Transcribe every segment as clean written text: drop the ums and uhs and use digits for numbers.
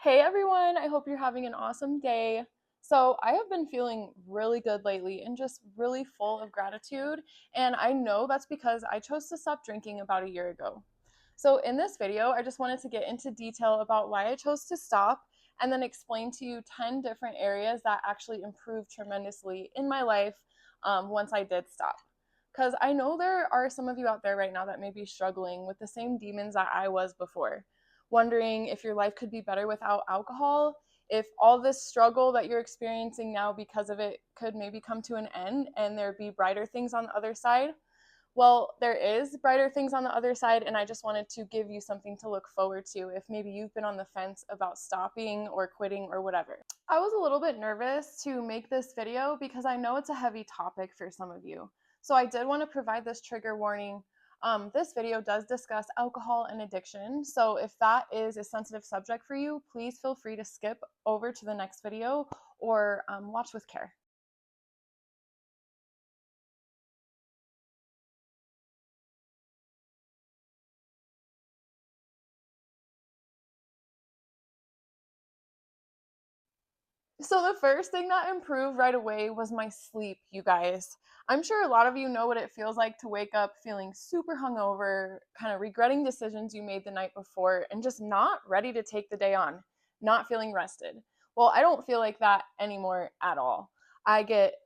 Hey everyone, I hope you're having an awesome day. So, I have been feeling really good lately and just really full of gratitude, and I know that's because I chose to stop drinking about a year ago. So, in this video, I just wanted to get into detail about why I chose to stop and then explain to you 10 different areas that actually improved tremendously in my life once I did stop. Because I know there are some of you out there right now that may be struggling with the same demons that I was before, wondering if your life could be better without alcohol, if all this struggle that you're experiencing now because of it could maybe come to an end and there be brighter things on the other side. Well, there is brighter things on the other side, and I just wanted to give you something to look forward to if maybe you've been on the fence about stopping or quitting or whatever. I was a little bit nervous to make this video because I know it's a heavy topic for some of you. So I did want to provide this trigger warning. This video does discuss alcohol and addiction, so if that is a sensitive subject for you, please feel free to skip over to the next video or watch with care. So the first thing that improved right away was my sleep, you guys. I'm sure a lot of you know what it feels like to wake up feeling super hungover, kind of regretting decisions you made the night before, and just not ready to take the day on, not feeling rested. Well, I don't feel like that anymore at all. I get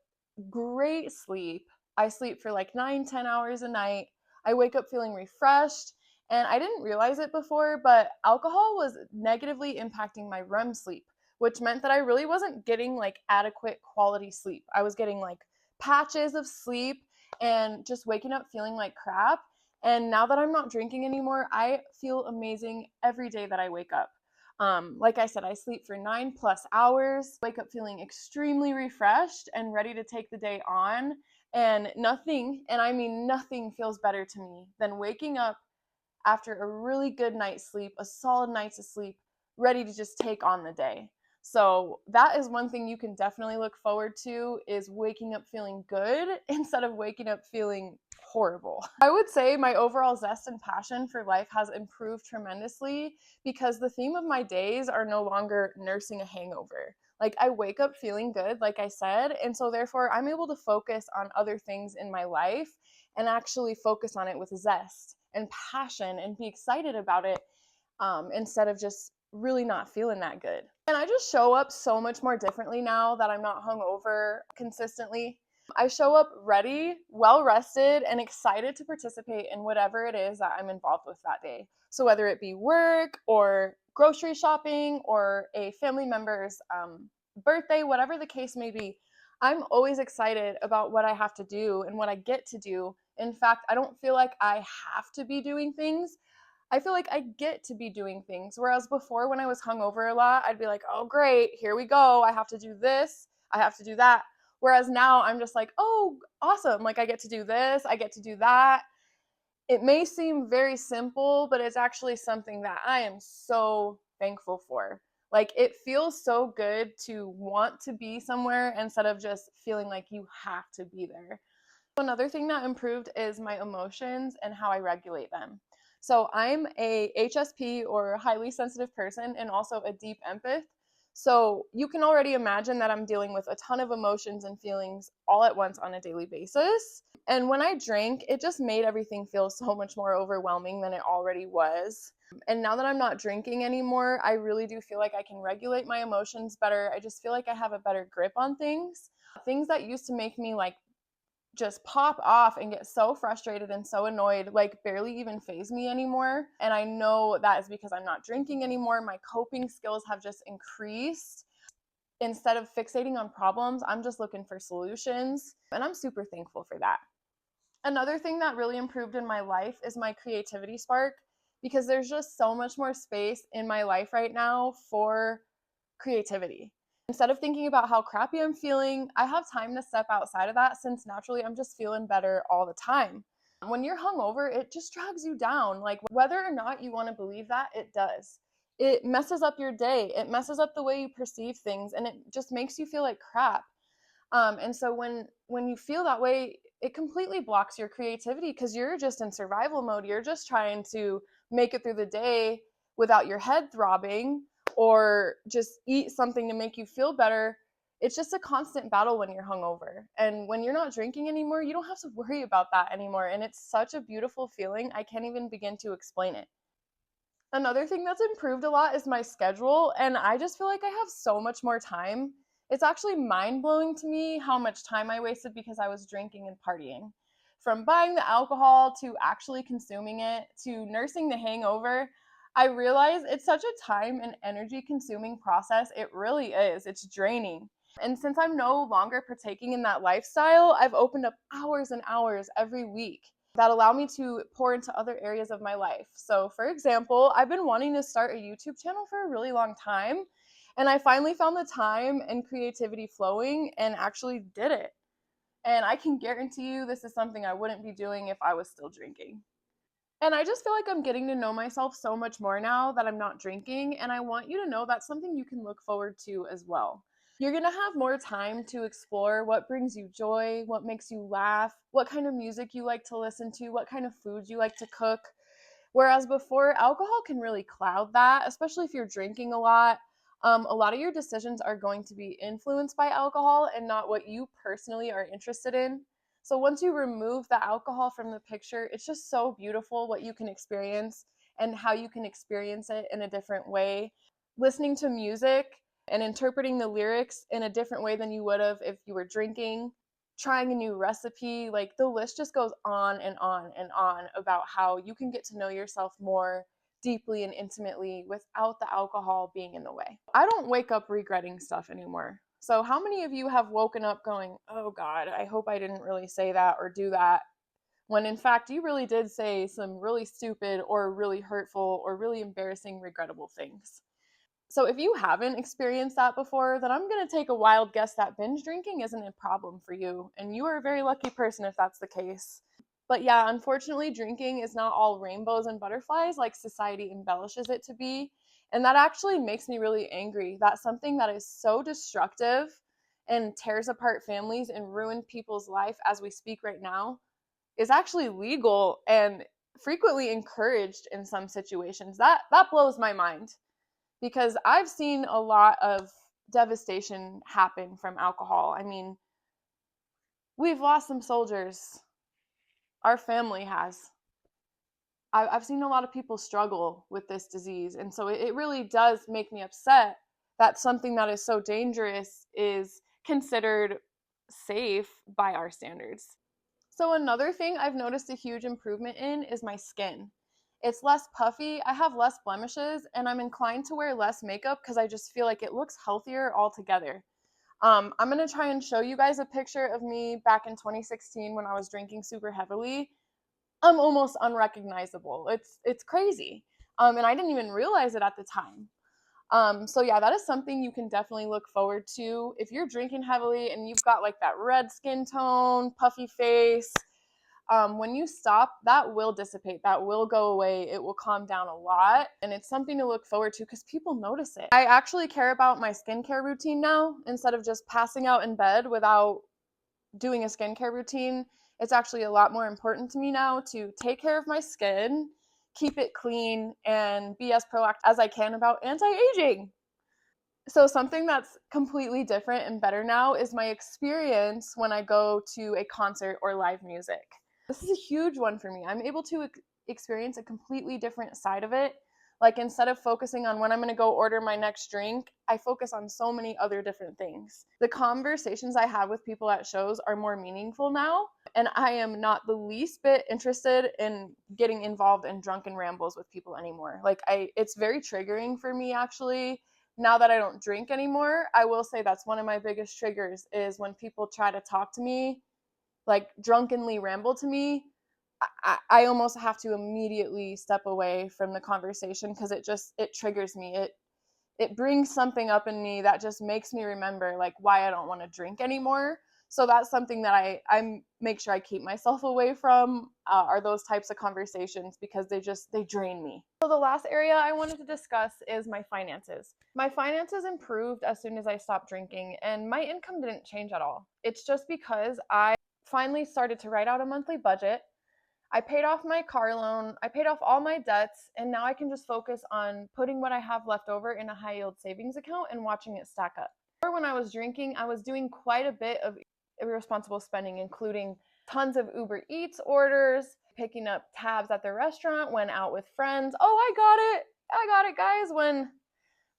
great sleep. I sleep for like 9, 10 hours a night. I wake up feeling refreshed. And I didn't realize it before, but alcohol was negatively impacting my REM sleep, which meant that I really wasn't getting like adequate quality sleep. I was getting like patches of sleep and just waking up feeling like crap. And now that I'm not drinking anymore, I feel amazing every day that I wake up. Like I said, I sleep for 9+ hours, wake up feeling extremely refreshed and ready to take the day on. And nothing, and I mean nothing, feels better to me than waking up after a really good night's sleep, a solid night's of sleep, ready to just take on the day. So that is one thing you can definitely look forward to, is waking up feeling good instead of waking up feeling horrible. I would say my overall zest and passion for life has improved tremendously because the theme of my days are no longer nursing a hangover. Like, I wake up feeling good, like I said, and so therefore I'm able to focus on other things in my life and actually focus on it with zest and passion and be excited about it, instead of just really not feeling that good. And I just show up so much more differently now that I'm not hungover consistently. I show up ready, well rested, and excited to participate in whatever it is that I'm involved with that day. So whether it be work or grocery shopping or a family member's birthday, whatever the case may be, I'm always excited about what I have to do and what I get to do. In fact, I don't feel like I have to be doing things. I feel like I get to be doing things. Whereas before, when I was hungover a lot, I'd be like, oh, great, here we go. I have to do this, I have to do that. Whereas now I'm just like, oh, awesome. Like, I get to do this, I get to do that. It may seem very simple, but it's actually something that I am so thankful for. Like, it feels so good to want to be somewhere instead of just feeling like you have to be there. Another thing that improved is my emotions and how I regulate them. So I'm a HSP, or highly sensitive person, and also a deep empath. So you can already imagine that I'm dealing with a ton of emotions and feelings all at once on a daily basis. And when I drank, it just made everything feel so much more overwhelming than it already was. And now that I'm not drinking anymore, I really do feel like I can regulate my emotions better. I just feel like I have a better grip on things. Things that used to make me like just pop off and get so frustrated and so annoyed, like, barely even faze me anymore. And I know that is because I'm not drinking anymore. My coping skills have just increased. Instead of fixating on problems, I'm just looking for solutions. And I'm super thankful for that. Another thing that really improved in my life is my creativity spark, because there's just so much more space in my life right now for creativity. Instead of thinking about how crappy I'm feeling, I have time to step outside of that, since naturally I'm just feeling better all the time. When you're hungover, it just drags you down. Like, whether or not you want to believe that, it does. It messes up your day. It messes up the way you perceive things, and it just makes you feel like crap. And so when you feel that way, it completely blocks your creativity because you're just in survival mode. You're just trying to make it through the day without your head throbbing, or just eat something to make you feel better. It's just a constant battle when you're hungover. And when you're not drinking anymore, you don't have to worry about that anymore. And it's such a beautiful feeling. I can't even begin to explain it. Another thing that's improved a lot is my schedule, and I just feel like I have so much more time. It's actually mind-blowing to me how much time I wasted because I was drinking and partying. From buying the alcohol to actually consuming it to nursing the hangover, I realize it's such a time and energy consuming process. It really is. It's draining. And since I'm no longer partaking in that lifestyle, I've opened up hours and hours every week that allow me to pour into other areas of my life. So, for example, I've been wanting to start a YouTube channel for a really long time, and I finally found the time and creativity flowing and actually did it. And I can guarantee you this is something I wouldn't be doing if I was still drinking. And I just feel like I'm getting to know myself so much more now that I'm not drinking. And I want you to know that's something you can look forward to as well. You're going to have more time to explore what brings you joy, what makes you laugh, what kind of music you like to listen to, what kind of foods you like to cook. Whereas before, alcohol can really cloud that, especially if you're drinking a lot. A lot of your decisions are going to be influenced by alcohol and not what you personally are interested in. So once you remove the alcohol from the picture, it's just so beautiful what you can experience and how you can experience it in a different way. Listening to music and interpreting the lyrics in a different way than you would have if you were drinking, trying a new recipe, like the list just goes on and on and on about how you can get to know yourself more deeply and intimately without the alcohol being in the way. I don't wake up regretting stuff anymore. So how many of you have woken up going, "Oh God, I hope I didn't really say that or do that," when in fact you really did say some really stupid or really hurtful or really embarrassing, regrettable things? So if you haven't experienced that before, then I'm going to take a wild guess that binge drinking isn't a problem for you. And you are a very lucky person if that's the case. But yeah, unfortunately, drinking is not all rainbows and butterflies like society embellishes it to be. And that actually makes me really angry. That's something that is so destructive and tears apart families and ruin people's life as we speak right now is actually legal and frequently encouraged in some situations. That blows my mind because I've seen a lot of devastation happen from alcohol. I mean, we've lost some soldiers. Our family has. I've seen a lot of people struggle with this disease. And so it really does make me upset that something that is so dangerous is considered safe by our standards. So another thing I've noticed a huge improvement in is my skin. It's less puffy, I have less blemishes, and I'm inclined to wear less makeup because I just feel like it looks healthier altogether. I'm going to try and show you guys a picture of me back in 2016 when I was drinking super heavily. I'm almost unrecognizable. It's crazy. And I didn't even realize it at the time. So yeah, that is something you can definitely look forward to. If you're drinking heavily and you've got like that red skin tone, puffy face, when you stop, that will dissipate. That will go away. It will calm down a lot. And it's something to look forward to because people notice it. I actually care about my skincare routine now instead of just passing out in bed without doing a skincare routine. It's actually a lot more important to me now to take care of my skin, keep it clean, and be as proactive as I can about anti-aging. So something that's completely different and better now is my experience when I go to a concert or live music. This is a huge one for me. I'm able to experience a completely different side of it. Like instead of focusing on when I'm going to go order my next drink, I focus on so many other different things. The conversations I have with people at shows are more meaningful now, and I am not the least bit interested in getting involved in drunken rambles with people anymore. It's very triggering for me actually. Now that I don't drink anymore, I will say that's one of my biggest triggers is when people try to talk to me, like drunkenly ramble to me. I almost have to immediately step away from the conversation because it triggers me. It brings something up in me that just makes me remember like why I don't want to drink anymore. So that's something that I make sure I keep myself away from are those types of conversations because they drain me. So the last area I wanted to discuss is my finances. My finances improved as soon as I stopped drinking, and my income didn't change at all. It's just because I finally started to write out a monthly budget. I paid off my car loan, I paid off all my debts, and now I can just focus on putting what I have left over in a high yield savings account and watching it stack up. Or when I was drinking, I was doing quite a bit of irresponsible spending, including tons of Uber Eats orders, picking up tabs at the restaurant, went out with friends. Oh, I got it, guys. When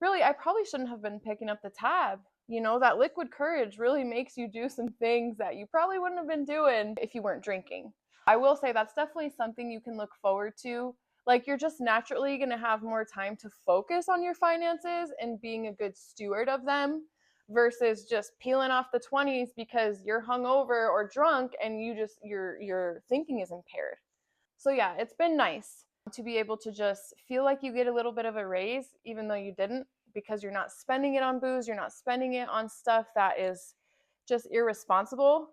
really, I probably shouldn't have been picking up the tab. You know, that liquid courage really makes you do some things that you probably wouldn't have been doing if you weren't drinking. I will say that's definitely something you can look forward to. Like, you're just naturally going to have more time to focus on your finances and being a good steward of them versus just peeling off the 20s because you're hungover or drunk and your thinking is impaired. So yeah, it's been nice to be able to just feel like you get a little bit of a raise, even though you didn't, because you're not spending it on booze, you're not spending it on stuff that is just irresponsible.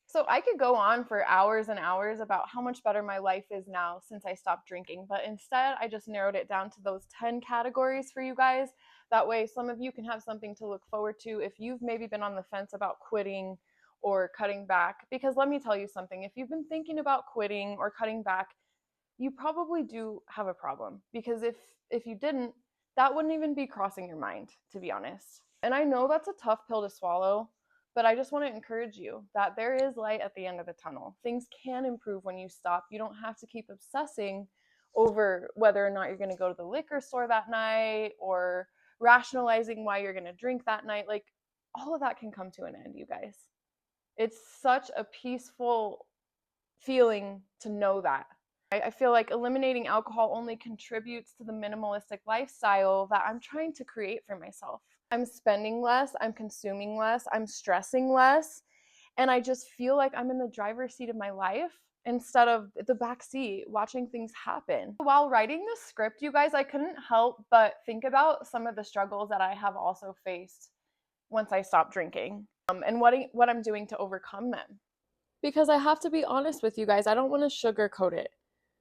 So I could go on for hours and hours about how much better my life is now since I stopped drinking, but instead I just narrowed it down to those 10 categories for you guys. That way some of you can have something to look forward to if you've maybe been on the fence about quitting or cutting back. Because let me tell you something, if you've been thinking about quitting or cutting back, you probably do have a problem, because if you didn't, that wouldn't even be crossing your mind, to be honest. And I know that's a tough pill to swallow, but I just want to encourage you that there is light at the end of the tunnel. Things can improve when you stop. You don't have to keep obsessing over whether or not you're going to go to the liquor store that night or rationalizing why you're going to drink that night. Like, all of that can come to an end, you guys. It's such a peaceful feeling to know that. I feel like eliminating alcohol only contributes to the minimalistic lifestyle that I'm trying to create for myself. I'm spending less, I'm consuming less, I'm stressing less, and I just feel like I'm in the driver's seat of my life instead of the back seat watching things happen. While writing the script, you guys, I couldn't help but think about some of the struggles that I have also faced once I stopped drinking, and what I'm doing to overcome them. Because I have to be honest with you guys, I don't want to sugarcoat it.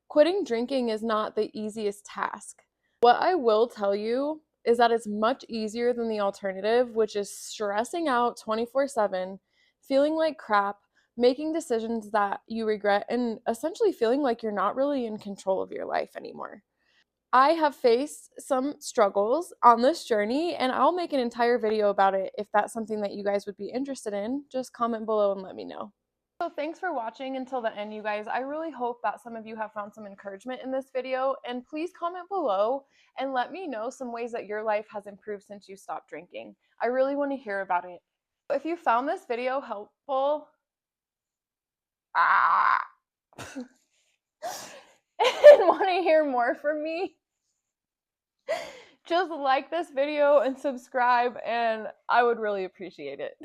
Quitting drinking is not the easiest task. What I will tell you is that it's much easier than the alternative, which is stressing out 24/7, feeling like crap, making decisions that you regret, and essentially feeling like you're not really in control of your life anymore. I have faced some struggles on this journey, and I'll make an entire video about it if that's something that you guys would be interested in. Just comment below and let me know. So thanks for watching until the end, you guys. I really hope that some of you have found some encouragement in this video, and please comment below and let me know some ways that your life has improved since you stopped drinking. I really want to hear about it. If you found this video helpful, and want to hear more from me, just like this video and subscribe, and I would really appreciate it.